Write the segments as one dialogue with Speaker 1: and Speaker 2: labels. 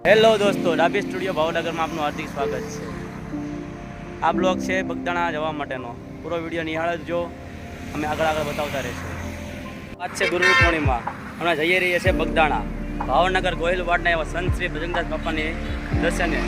Speaker 1: Hello દોસ્તો, ડાબી studio ભાવનગરમાં આપનું હાર્દિક સ્વાગત છે. આ બ્લોગ છે બગદાણા જવા માટેનો. પૂરો વિડીયો નિહાળજો, અમે આગળ બતાવતા રહીશું. આજ છે ગુરુ પૂર્ણિમા. હમણાં જઈ રહીએ છીએ બગદાણા. ભાવનગર ગોહિલવાડના એવા સંત શ્રી ભજનદાસ બાપાની દર્શને.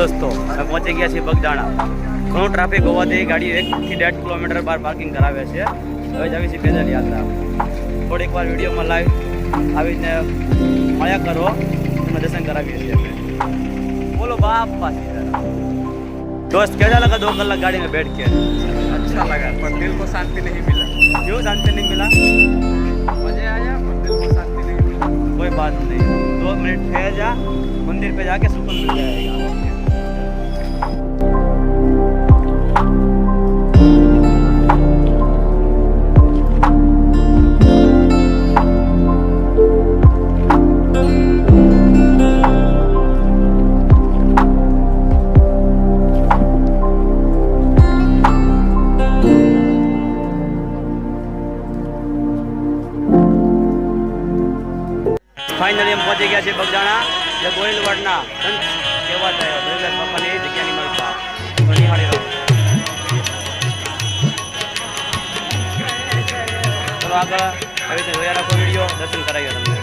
Speaker 1: દોસ્તો, અમે પહોંચી ગયા છીએ બગદાણા. ઘણું ટ્રાફિક હોવાથી ગાડીઓ 1 થી 1.5 કિલોમીટર બહાર પાર્કિંગ કરાવે છે. હવે જ આવી છે પેદલ યાત્રા. થોડીક વાર વિડીયોમાં લાઈવ આવીને મળ્યા કરો, એમાં દર્શન કરાવીએ છીએ અમે. બોલો બાપા સીતારામ. दोस्त कैसा लगा 2 कलाक गाड़ी में बैठ के?
Speaker 2: अच्छा लगा, पर दिल को शांति नहीं मिला.
Speaker 1: क्यों शांति नहीं मिला?
Speaker 2: मजे आया पर दिल को शांति नहीं मिला.
Speaker 1: कोई बात नहीं, 2 मिनट ठहर जा, मंदिर पे जाके सुकून मिल जाएगा. ફાઇનલી અમે પહોંચી ગયા છીએ બગદાણા. જે ગોહિલવાડના સંત કહેવાતા ભજનદાસ બાપાની જગ્યાની મળતા તો નિહાળી રહો. ચલો આગળ આવી રીતે જોયા રાખો વિડીયો, દર્શન કરાવીએ તમને.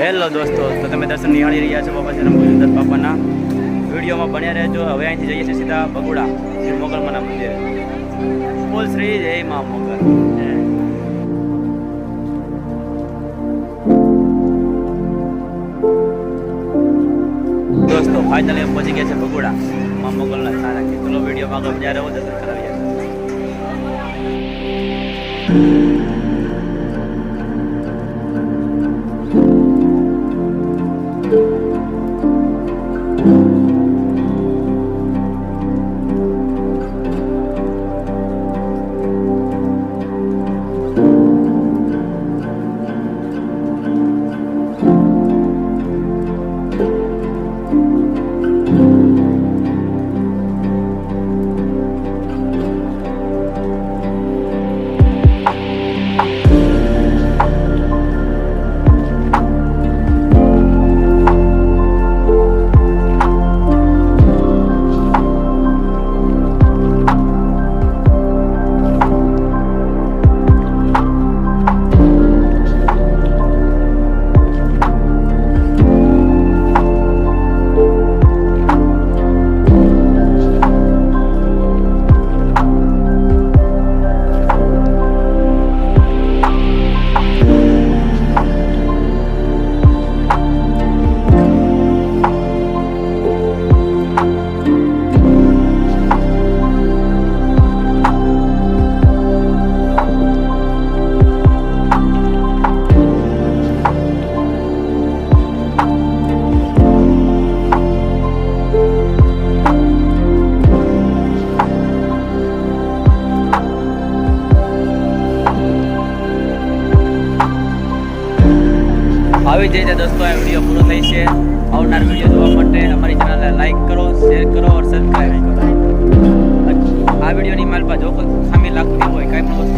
Speaker 1: હેલો દોસ્તો, તો તમે દર્શન નિહાળી રહ્યા છો બાપા શ્રી ભજનદાસ બાપાના. વિડીયોમાં બન્યા રહેજો. હવે અહીંથી જઈએ છીએ સીધા બગુડા શ્રી મોગલમાના મંદિરે. બોલ શ્રી જય મા મોગલ. દોસ્તો ફાઇનલી પહોંચી ગયા છે બગુડા મા મોગલના સારા કે ચલો વિડીયોમાં આગળ બન્યા રહો, દર્શન કરાવીએ. આવી જ રીતે દોસ્તો આ વિડીયો પૂરો થઈ છે. આવનાર વિડીયો જોવા માટે અમારી ચેનલને લાઈક કરો, શેર કરો અને સબસ્ક્રાઈબ કરો. આ વિડીયોની માલપા જો કોઈ ખામી લાગતી હોય, કાંઈ પણ